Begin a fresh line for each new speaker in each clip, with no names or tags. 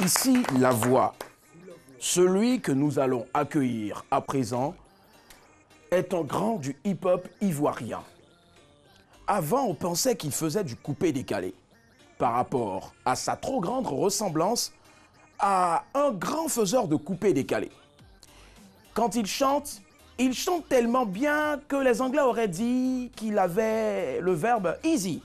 Ici, la voix. Celui que nous allons accueillir à présent est un grand du hip-hop ivoirien. Avant, on pensait qu'il faisait du coupé-décalé par rapport à sa trop grande ressemblance à un grand faiseur de coupé-décalé. Quand il chante tellement bien que les Anglais auraient dit qu'il avait le verbe easy.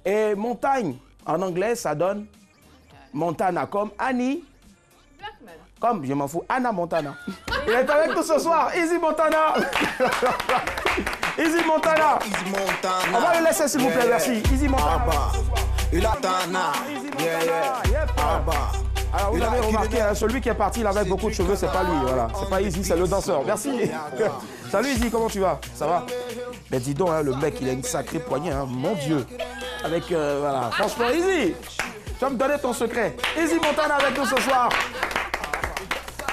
Et montagne, en anglais, ça donne Montana, comme Annie. Comme, je m'en fous, Anna Montana. Il est avec nous ce soir, Easy Montana. Easy Montana.
Easy Montana.
On va le laisser s'il vous plaît, merci. Easy Montana.
Easy
Montana. Alors vous avez remarqué, hein, celui qui est parti, il avait beaucoup de cheveux, c'est pas lui, voilà. C'est pas Easy, c'est le danseur. Merci. Salut Easy, comment tu vas? Ça va? Mais dis donc, hein, le mec, il a une sacrée poignée, hein, mon Dieu. Avec, voilà, franchement, Easy, tu vas me donner ton secret. Easy Montana avec nous ce soir.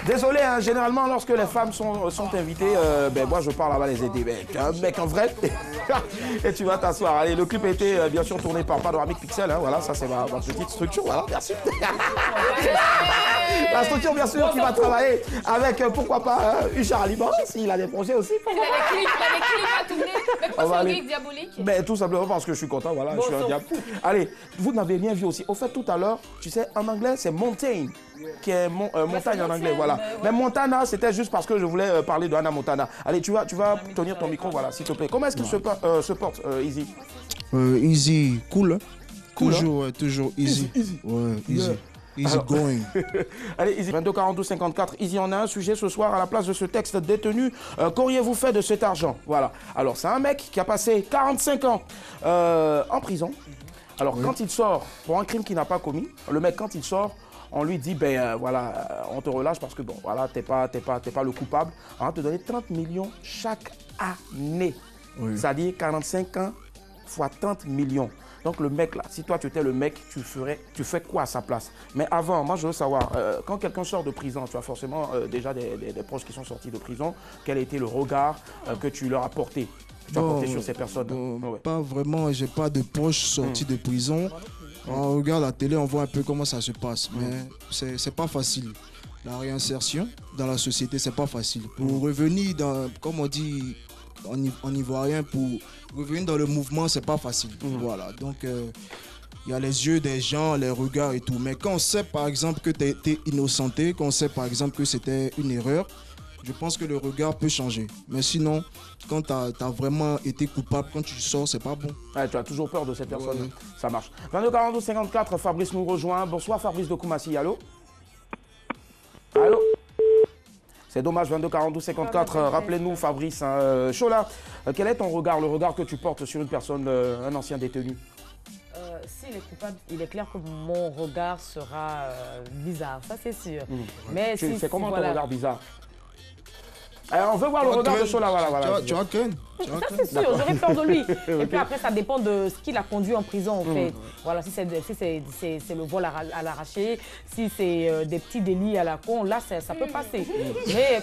Désolé, hein, généralement, lorsque les femmes sont invitées, ben, moi, je parle là-bas les aider. Ben, t'es un mec en vrai. Et tu vas t'asseoir. Allez, le clip a été bien sûr tourné par Panoramic Pixel. Hein, voilà, ça, c'est ma petite structure. Voilà, merci. La structure, bien sûr, qui va travailler avec, pourquoi pas, Huchard Aliban, s'il a des projets aussi.
Il a des clips à tourner. Mais pourquoi c'est un geek diabolique?
Ben, tout simplement parce que je suis content, voilà, bon, je suis un diable. Allez, vous n'avez rien vu aussi. Au fait, tout à l'heure, tu sais, en anglais, c'est mountain, qui est montagne en anglais, voilà. Mais Montana, c'était juste parce que je voulais parler de Hannah Montana. Allez, tu vas tenir ton micro, voilà, s'il te plaît. Comment est-ce qu'il se porte, Easy?
Easy, cool. Hein?
Cool,
toujours easy. Ouais, easy.
Yeah.
Easy going.
Allez, Easy, 22 42 54. Easy, on a un sujet ce soir à la place de ce texte détenu. Qu'auriez-vous fait de cet argent? Voilà. Alors, c'est un mec qui a passé 45 ans en prison. Alors, quand il sort, pour un crime qu'il n'a pas commis, le mec, quand il sort, on lui dit, ben voilà, on te relâche parce que bon, voilà, t'es pas le coupable. On va te donner 30 millions chaque année. Oui. C'est-à-dire 45 ans fois 30 millions. Donc le mec là, si toi tu étais le mec, tu fais quoi à sa place? Mais avant, moi je veux savoir, quand quelqu'un sort de prison, tu as forcément déjà des proches qui sont sortis de prison, quel a été le regard que tu leur as porté? Tu as porté sur ces personnes?
Ouais. Pas vraiment, j'ai pas de proches sortis de prison. On regarde la télé, on voit un peu comment ça se passe, mais c'est pas facile. La réinsertion dans la société, c'est pas facile. Pour revenir dans, comme on dit en ivoirien, pour revenir dans le mouvement, c'est pas facile. Voilà, donc il y a les yeux des gens, les regards et tout. Mais quand on sait par exemple que tu as été innocenté, quand on sait par exemple que c'était une erreur, je pense que le regard peut changer. Mais sinon, quand tu as vraiment été coupable, quand tu sors, c'est pas bon.
Ouais, tu as toujours peur de cette personne. Ouais. Ça marche. 22 42 54, Fabrice nous rejoint. Bonsoir Fabrice de Koumassi. Allô? Allô? C'est dommage, 22 42 54. Rappelez-nous Fabrice. Hein, Chola, quel est ton regard, le regard que tu portes sur une personne, un ancien détenu?
S'il est coupable, il est clair que mon regard sera bizarre, ça c'est sûr. Mais si,
c'est comment ton regard bizarre? Alors, on veut voir le regard de Chola, voilà.
Tu vois Ken?
Ça c'est sûr, j'aurais peur de lui. Et puis après, ça dépend de ce qu'il a conduit en prison en fait. Voilà, si c'est le vol à l'arraché, si c'est des petits délits à la con, là ça peut passer. Mais,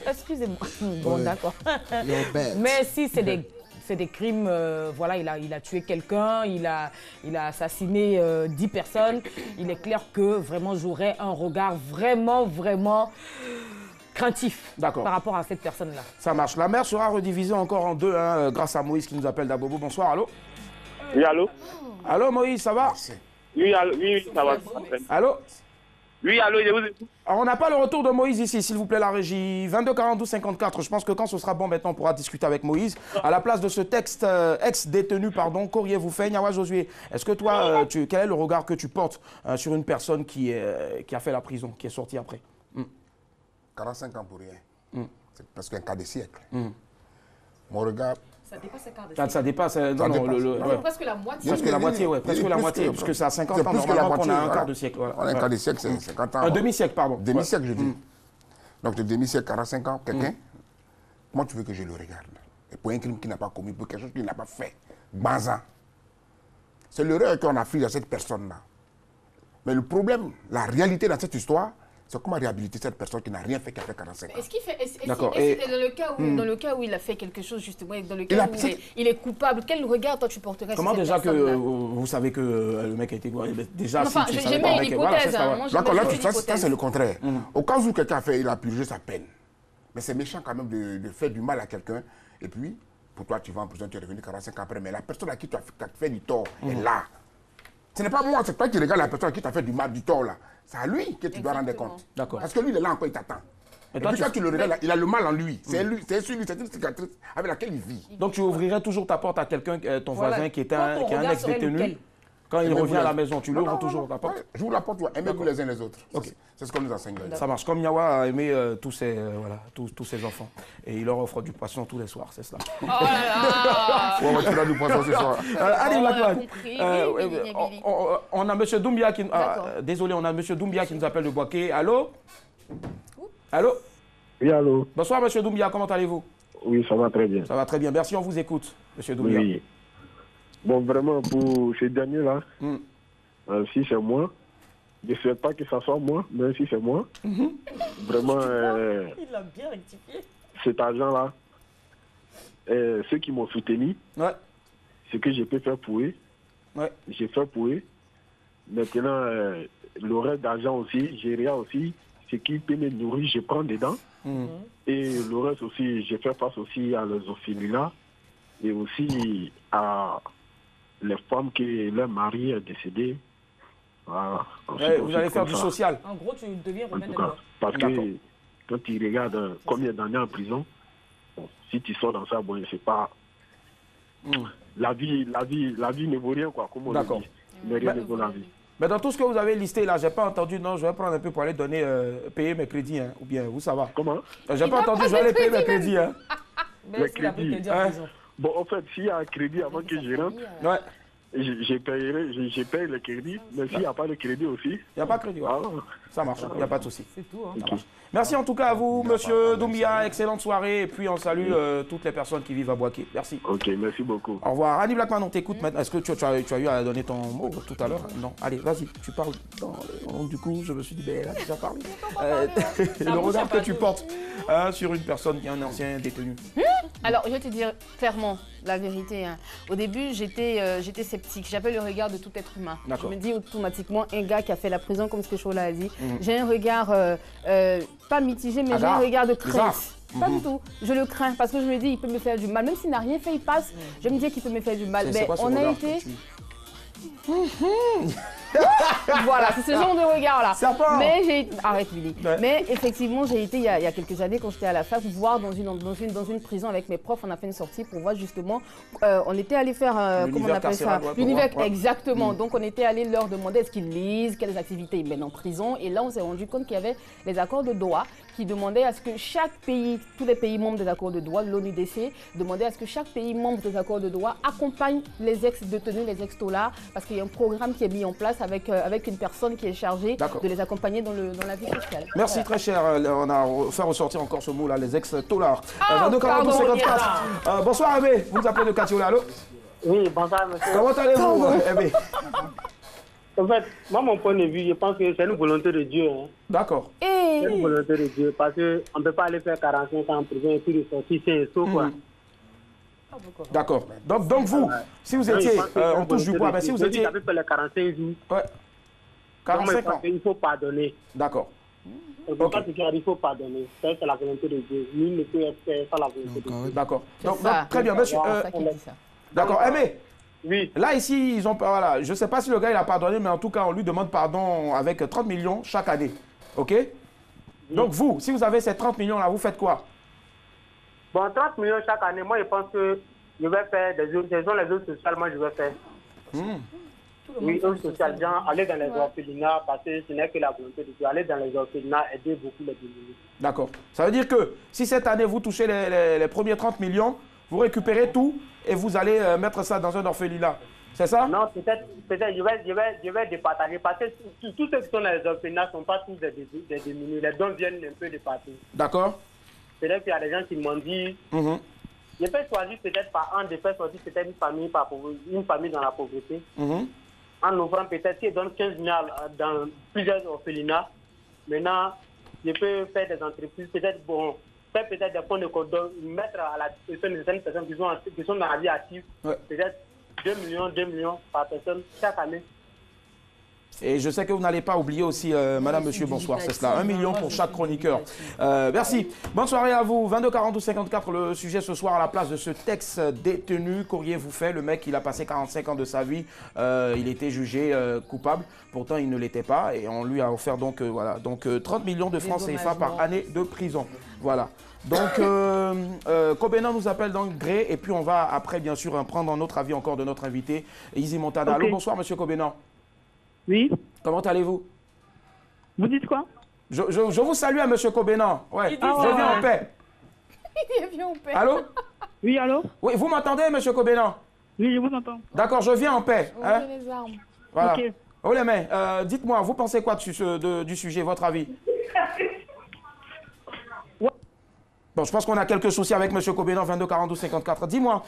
excusez-moi, bon d'accord. Mais si c'est des crimes, voilà, il a tué quelqu'un, il a assassiné 10 personnes, il est clair que vraiment j'aurais un regard vraiment craintif par rapport à cette personne-là.
Ça marche. La mer sera redivisée encore en deux hein, grâce à Moïse qui nous appelle d'Abobo. Bonsoir, allô?
Oui, allô?
Allô Moïse, ça va?
Oui, allô, oui, ça va.
Allô?
Oui, allô, je vous écoute.
Alors, on n'a pas le retour de Moïse ici, s'il vous plaît, la régie. 22 42 54. Je pense que quand ce sera bon, maintenant, on pourra discuter avec Moïse. À la place de ce texte ex-détenu, pardon, qu'auriez-vous fait, Nyawa Josué? Est-ce que toi, quel est le regard que tu portes sur une personne qui a fait la prison, qui est sortie après?
45 ans pour rien. C'est presque un quart de siècle. Mon regard...
Ça dépasse un quart de siècle.
Ça dépasse,
ouais. Presque la moitié.
Presque la moitié, oui. Presque la moitié, parce que c'est à 50 ans, normalement, qu'on a un quart de siècle. Voilà.
On a un quart de siècle, c'est 50 ans.
Un demi-siècle, pardon.
Demi-siècle, je dis. Donc, le demi-siècle, 45 ans, quelqu'un, comment tu veux que je le regarde? Et pour un crime qu'il n'a pas commis, pour quelque chose qu'il n'a pas fait, Banza. C'est l'erreur qu'on a fait à cette personne-là. Mais le problème, la réalité dans cette histoire, C'est comment réhabiliter cette personne qui n'a rien fait, qui a fait 45 ans.
Est-ce qu'il fait...
D'accord.
Dans le cas où il a fait quelque chose, justement, dans le cas où il est coupable, quel regard, toi, tu porterais
Comment
sur cette
déjà que
personne-là?
vous savez que le mec a été... Déjà,
Enfin,
si tu
j'ai
savais
mis
pas,
une
mec, voilà,
hypothèse.
c'est ça, ouais.
D'accord, là, ça,
hypothèse.
c'est le contraire. Au cas où quelqu'un il a purgé sa peine. Mais c'est méchant quand même de faire du mal à quelqu'un. Et puis, pour toi, tu vas en prison, tu es revenu 45 ans après. Mais la personne à qui tu as fait du tort est là. Ce n'est pas moi, c'est toi qui regardes la personne à qui tu as fait du mal, du tort là. C'est à lui que tu dois rendre compte.
D'accord.
Parce que lui, il est là encore, il t'attend. Et
toi,
puis quand tu le regardes, il a le mal en lui. C'est lui, c'est sur lui, c'est une cicatrice avec laquelle il vit.
Donc tu ouvrirais toujours ta porte à quelqu'un, ton voisin qui est un ex-détenu. Quand il revient à la maison, tu l'ouvres toujours la porte.
J'ouvre la porte, aimez-vous les uns les autres. C'est ce qu'on nous enseigne.
Ça marche. Comme Nyawa a aimé tous ses enfants. Et il leur offre du poisson tous les soirs, c'est cela.
Oh là là.
Ouais, tu as du poisson ce soir.
Allez, Blackman.
compris.
On a M. Doumbia qui... désolé, on a M. Doumbia qui nous appelle de Boaké. Allô? Allô?
Oui, allô?
Bonsoir, M. Doumbia. Comment allez-vous?
Oui, ça va très bien.
Ça va très bien. Merci, on vous écoute, M. Doumbia.
Oui. Bon, vraiment, pour ces derniers-là, si c'est moi, je ne souhaite pas que ça soit moi, mais si c'est moi, vraiment,
Il a bien rectifié.
cet argent-là, ceux qui m'ont soutenu,
Ouais.
ce que je peux faire pour eux,
Ouais.
j'ai fait pour eux. Maintenant, le reste d'argent aussi, j'ai rien aussi, ce qui peut me nourrir, je prends dedans. Et le reste aussi, je fais face aussi à les orphelinats et aussi à les femmes qui leur mari est décédé. Voilà.
Ouais, vous allez faire du social.
En gros, tu deviens
En
Romain
tout
Delbois.
cas, parce
D'accord.
que quand tu regardes combien d'années en prison, bon, si tu sors dans ça, bon, c'est pas... La vie ne vaut rien, quoi, comme on le
D'accord.
dit. Mais rien ne vaut la vie.
Mais dans tout ce que vous avez listé là, j'ai pas entendu, non, je vais prendre un peu pour aller donner, payer mes crédits, hein, ou bien, vous, ça va.
Comment?
J'ai pas entendu, je vais aller payer mes crédits, hein.
Mais s'il a pris
crédits,
crédit en prison.
Bon, en fait, s'il y a un crédit avant que je rentre,
Ouais.
je paye le crédit. Mais s'il n'y a pas de crédit aussi,
Il n'y a pas de crédit, ouais. Ça marche, il n'y a pas de souci.
C'est tout, hein.
Ça marche. Merci en tout cas à vous, monsieur Doumbia. Excellente soirée. Et puis on salue toutes les personnes qui vivent à Boaké. Merci.
ok, merci beaucoup.
Au revoir. Annie Blackman, on t'écoute maintenant. Est-ce que tu as eu à donner ton mot tout à l'heure? Non. Allez, vas-y, tu parles. Donc, du coup, je me suis dit, ben, elle a déjà parlé. Le regard que tu portes sur une personne qui est un ancien détenu.
Alors, je vais te dire clairement la vérité. Hein. Au début, j'étais sceptique. J'avais le regard de tout être humain. Je me dis automatiquement, un gars qui a fait la prison, comme ce que Chola a dit, j'ai un regard, pas mitigé, mais j'ai un regard de crainte. Pas du tout. Je le crains parce que je me dis, il peut me faire du mal. Même s'il n'a rien fait, il passe. Je me dis qu'il peut me faire du mal. Mais on a été... Voilà, c'est ce genre de regard-là. Mais j'ai... Arrête, Willy. Ouais. Mais effectivement, j'ai été il y a quelques années, quand j'étais à la fac, voir dans une prison avec mes profs. On a fait une sortie pour voir justement... on était allé faire... comment on appelle ça? L'univers, exactement. Donc, on était allé leur demander est-ce qu'ils lisent, quelles activités ils mènent en prison. Et là, on s'est rendu compte qu'il y avait les accords de Doha qui demandaient à ce que chaque pays, tous les pays membres des accords de Doha, l'ONUDC, demandaient à ce que chaque pays membre des accords de Doha accompagne les ex-détenus, les ex-tolards, parce qu'il y a un programme qui est mis en place avec une personne qui est chargée de les accompagner dans la vie sociale.
Merci, voilà. Très cher. On a fait ressortir encore ce mot-là, les ex-tolards. 22 42 54. Bonsoir, Aimé. Vous nous appelez de Katiola, allô?
Oui, bonsoir, monsieur.
Comment allez-vous, Aimé?
En fait, moi, mon point de vue, je pense que c'est une volonté de Dieu. Hein.
D'accord.
C'est une volonté de Dieu, parce qu'on ne peut pas aller faire 45 ans en prison et puis ressortir, c'est saut, quoi.
D'accord. Donc vous, si vous étiez, on touche du bois, mais si vous étiez...
Vous avez fait les 45 jours.
Ouais. 45 ans.
Il faut pardonner.
D'accord.
On ne peut pas se dire il faut pardonner. Ça, c'est la volonté de Dieu. Nul ne peut faire sans la volonté de Dieu.
D'accord. Donc, très bien, monsieur. D'accord. Aimé.
Oui.
Là, ici, ils ont... Voilà, je ne sais pas si le gars, il a pardonné, mais en tout cas, on lui demande pardon avec 30 millions chaque année. OK? Donc, vous, si vous avez ces 30 millions-là, vous faites quoi?
Bon, 30 millions chaque année, moi, je pense que je vais faire des œuvres sociales, moi, je vais faire. Oui, œuvres sociales, genre, aller dans les orphelinats, parce que ce n'est que la volonté de Dieu. Aller dans les orphelinats, aider beaucoup les démunis. D'accord.
Ça veut dire que si cette année, vous touchez les premiers 30 millions, vous récupérez tout et vous allez mettre ça dans un orphelinat. C'est ça?
Non, peut-être je vais départager parce que tous ceux qui sont dans les orphelinats ne sont pas tous des démunis. Les dons viennent un peu de partout. D'accord. Peut-être qu'il y a des gens qui m'ont dit, je peux choisir peut-être par an de faire sortir peut-être une famille dans la pauvreté. En ouvrant peut-être qu'ils donnent 15 milliards dans plusieurs orphelinats. Maintenant, je peux faire des entreprises, peut-être, bon, faire peut-être des fonds de cordon, mettre à la disposition de certaines personnes qui sont dans la vie active, peut-être 2 millions par personne chaque année.
Et je sais que vous n'allez pas oublier aussi, madame, monsieur, bonsoir, c'est cela. 1 million pour chaque chroniqueur. Merci. Bonne soirée à vous. 22 42 54, le sujet ce soir à la place de ce texte détenu. Qu'auriez-vous fait? Le mec, il a passé 45 ans de sa vie. Il était jugé coupable. Pourtant, il ne l'était pas. Et on lui a offert donc, voilà, donc 30 millions de francs CFA par année de prison. Voilà. Donc, Kobena nous appelle dans le gré. Et puis, on va après, bien sûr, prendre un autre avis encore de notre invité, Easy Montana. Okay. Allô, bonsoir, monsieur Kobena.
Oui.
Comment allez-vous?
Vous dites quoi?
Je vous salue à M. Kobena. Ouais. Je viens en paix.
Il vient en paix.
Allô?
Oui, allô?
Oui, vous m'entendez, M. Kobena?
Oui, je vous entends.
D'accord, je viens en paix.
Hein? Les armes.
Voilà.
Ok.
Oh les mains, dites-moi, vous pensez quoi du sujet, votre avis? Bon, je pense qu'on a quelques soucis avec M. Kobena, 22 42 54. Dis-moi,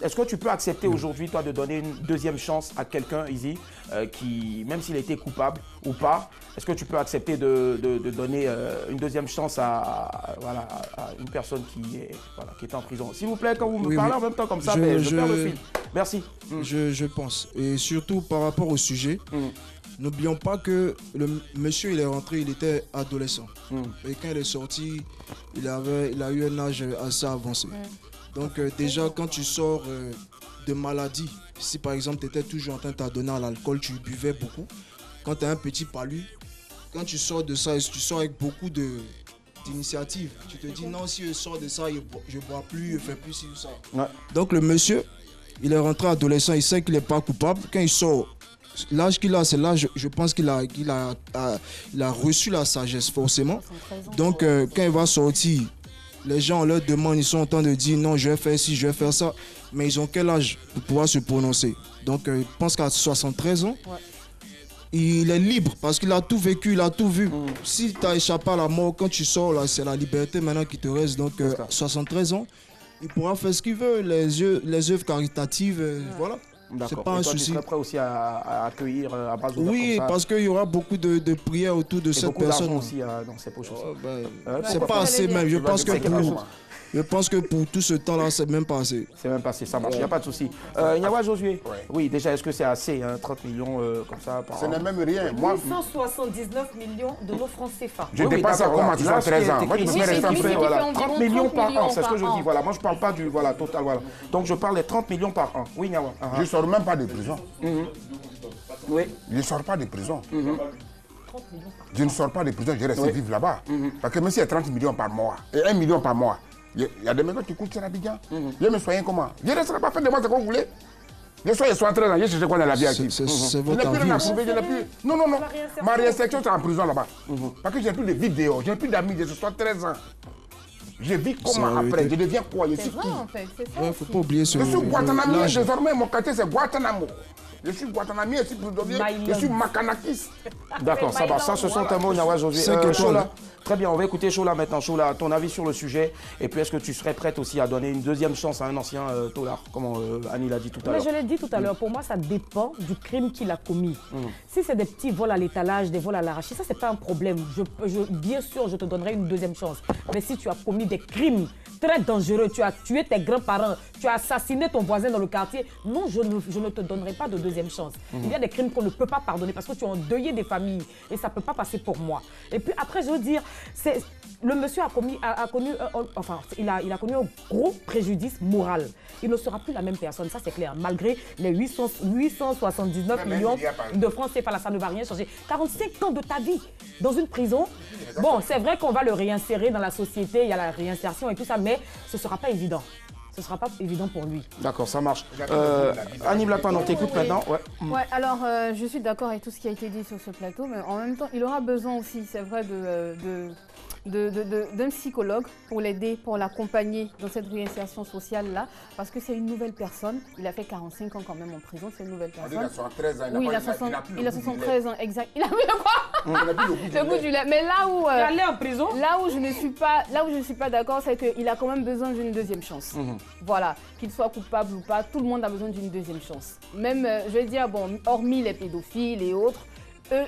est-ce que tu peux accepter aujourd'hui, toi, de donner une deuxième chance à quelqu'un, Easy, qui, même s'il a été coupable ou pas, est-ce que tu peux accepter de donner une deuxième chance à une personne qui est en prison? S'il vous plaît, quand vous me parlez en même temps comme ça, je perds le fil. Merci.
Je pense. Et surtout par rapport au sujet, n'oublions pas que le monsieur, il est rentré, il était adolescent. Et quand il est sorti, il a eu un âge assez avancé. Donc déjà, quand tu sors de maladie, si par exemple tu étais toujours en train de t'adonner à l'alcool, tu buvais beaucoup, quand tu as un petit palu, quand tu sors de ça, tu sors avec beaucoup d'initiatives. Tu te dis non, si je sors de ça, je ne bois plus, je ne fais plus ci ou ça. Ouais. Donc le monsieur, il est rentré adolescent, il sait qu'il n'est pas coupable. Quand il sort, l'âge qu'il a, c'est l'âge, je pense qu'il a reçu la sagesse forcément. Donc quand il va sortir, les gens leur demandent, ils sont en train de dire non, je vais faire ci, je vais faire ça. Mais ils ont quel âge pour pouvoir se prononcer? Donc je pense qu'à 73 ans, il est libre parce qu'il a tout vécu, il a tout vu. Si tu as échappé à la mort, quand tu sors, là, c'est la liberté maintenant qui te reste. Donc 73 ans, il pourra faire ce qu'il veut, les œuvres caritatives, voilà. C'est pas un souci.
Tu serais prêt aussi à accueillir à base de
oui, parce qu'il y aura beaucoup de prières autour de cette personne.
Aussi dans ses poches aussi.
C'est pas assez même. Je pense que pour tout ce temps-là, c'est même pas assez.
C'est même pas assez, ça marche, il n'y a pas de souci. Nyawa Josué, oui, déjà, est-ce que c'est assez, 30 millions comme ça par an?
Ce n'est même rien.
879 millions de nos francs CFA.
Je dépasse ça comme à 73 ans. Moi, je me fais rester en fait.
30 millions par an, c'est ce que je dis. Voilà. Moi, je ne parle pas du total. Voilà. Donc, je parle des 30 millions par an. Oui, Nyawa.
Je ne sors même pas de prison.
Oui.
Je ne sors pas de prison. Je ne sors pas de prison, je reste vivre là-bas. Parce que même s'il y a 30 millions par mois et 1 million par mois, il y a des maisons qui coûtent sur Abidjan. Je me soigne comment? Je ne resterai pas fait de moi ce que vous voulez. Je sois 73 ans, je sais quoi dans la vie active.
C'est votre avis.
Non. Ma réinsertion, c'est en prison là-bas. Parce que je n'ai plus de vie dehors, je n'ai plus d'amis, je suis 73 ans. Je vis comment après? Je deviens quoi? Je suis qui?
Il ne faut pas oublier ce.
Je suis Guantanamien, désormais mon quartier c'est Guantanamo. Je suis Guantanamien, je suis Pludovier, je suis Macanakis.
D'accord, ça va. Ça, ce sont tes mots, Nyawa Josué. Très bien, on va écouter Chola maintenant. Chola, ton avis sur le sujet. Et puis, est-ce que tu serais prête aussi à donner une deuxième chance à un ancien tolard, comme Annie l'a dit tout à l'heure?
Je l'ai dit tout à l'heure, pour moi, ça dépend du crime qu'il a commis. Si c'est des petits vols à l'étalage, des vols à l'arraché, ça, c'est pas un problème. Bien sûr, je te donnerai une deuxième chance. Mais si tu as commis des crimes très dangereux, tu as tué tes grands-parents, tu as assassiné ton voisin dans le quartier, non, je ne te donnerai pas de deuxième chance. Il y a des crimes qu'on ne peut pas pardonner parce que tu as endeuillé des familles et ça ne peut pas passer pour moi. Et puis après, je veux dire, le monsieur a connu un gros préjudice moral. Il ne sera plus la même personne, ça c'est clair. Malgré les 879 millions de francs CFA, ça ne va rien changer. 45 ans de ta vie dans une prison. Bon, c'est vrai qu'on va le réinsérer dans la société, il y a la réinsertion et tout ça, mais ce ne sera pas évident. Ce ne sera pas évident pour lui.
D'accord, ça marche. Annie Blackman, on t'écoute maintenant.
Ouais, alors je suis d'accord avec tout ce qui a été dit sur ce plateau, mais en même temps, il aura besoin aussi, c'est vrai, d'un psychologue pour l'aider, pour l'accompagner dans cette réinsertion sociale-là, parce que c'est une nouvelle personne. Il a fait 45 ans quand même en prison, c'est une nouvelle personne.
Il a 73 ans.
Oui, il a 73 ans, exact. Il a vu le quoi? Le goût du lait. Mais là où...
il est allé en prison?
Là où je ne suis pas d'accord, c'est qu'il a quand même besoin d'une deuxième chance. Voilà, qu'il soit coupable ou pas, tout le monde a besoin d'une deuxième chance. Même, je vais dire, bon, hormis les pédophiles et autres,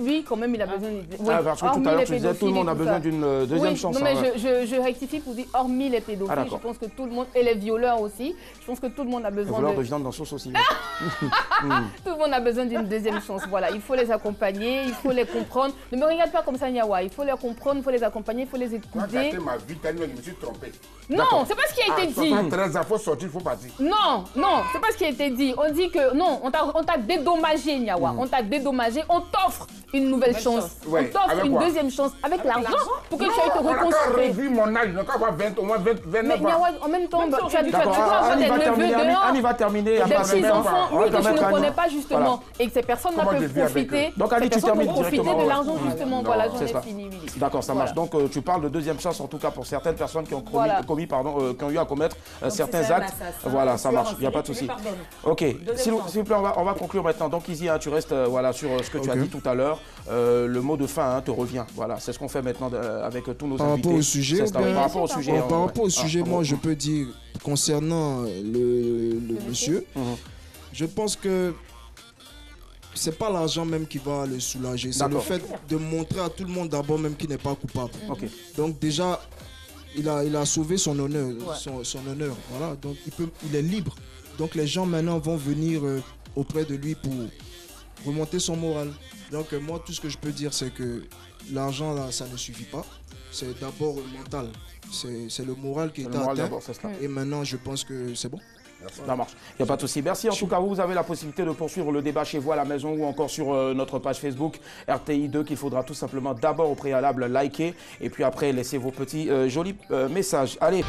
Oui, quand même, il a besoin d'une... Oui.
Parce que tout à l'heure, tu disais tout le monde a besoin d'une deuxième chance.
Non, mais je rectifie pour dire, hormis les pédophiles, je pense que tout le monde, et les violeurs aussi, je pense que tout le monde a besoin
de viande dans sauce aussi.
Tout le monde a besoin d'une deuxième chance. Voilà, il faut les accompagner, il faut les comprendre. Ne me regarde pas comme ça, Niawa. Il faut les comprendre, il faut les accompagner, il faut les écouter.
Quand ma vie, je me suis trompé.
Non, c'est pas ce qui a été dit.
73 ans, il faut sortir, il faut partir.
Non, c'est pas ce qui a été dit. On dit que non, on t'a dédommagé, Niawa. On t'a dédommagé, on t'offre une nouvelle chance. On t'offre une deuxième chance avec l'argent pour que tu ailles te reconstruire.
On a réduit mon âge, donc avoir 20, au moins 29 ans.
Mais Niawa, en même temps, tu as avoir des neveux dehors.
Annie va terminer.
Des petits-enfants, oui, que tu ne connais pas justement. Et que ces personnes-là peuvent profiter.
Donc Annie, tu termines
profiter de l'argent justement. Voilà, j'en ai fini.
D'accord, ça marche. Donc tu parles de deuxième chance, en tout cas pour certaines personnes qui ont qui ont eu à commettre certains actes. Voilà, ça marche, il n'y a pas de souci. Ok, s'il vous plaît, on va conclure maintenant. Donc Izzy, tu restes sur ce que tu as dit tout à l'heure. Le mot de fin te revient. Voilà, c'est ce qu'on fait maintenant avec tous nos invités. Par rapport au sujet.
Par rapport au sujet, moi je peux dire, concernant le monsieur, je pense que c'est pas l'argent même qui va le soulager, c'est le fait de montrer à tout le monde d'abord même qu'il n'est pas coupable. Donc déjà, il a sauvé son honneur, son honneur, voilà, donc il est libre. Donc les gens maintenant vont venir auprès de lui pour remonter son moral. Donc moi tout ce que je peux dire c'est que l'argent là ça ne suffit pas, c'est d'abord mental, c'est le moral qui est atteint et maintenant je pense que c'est bon.
Merci. Ça marche, il n'y a pas de souci. Merci en tout cas, vous avez la possibilité de poursuivre le débat chez vous à la maison ou encore sur notre page Facebook RTI2 qu'il faudra tout simplement d'abord au préalable liker et puis après laisser vos petits jolis messages. Allez.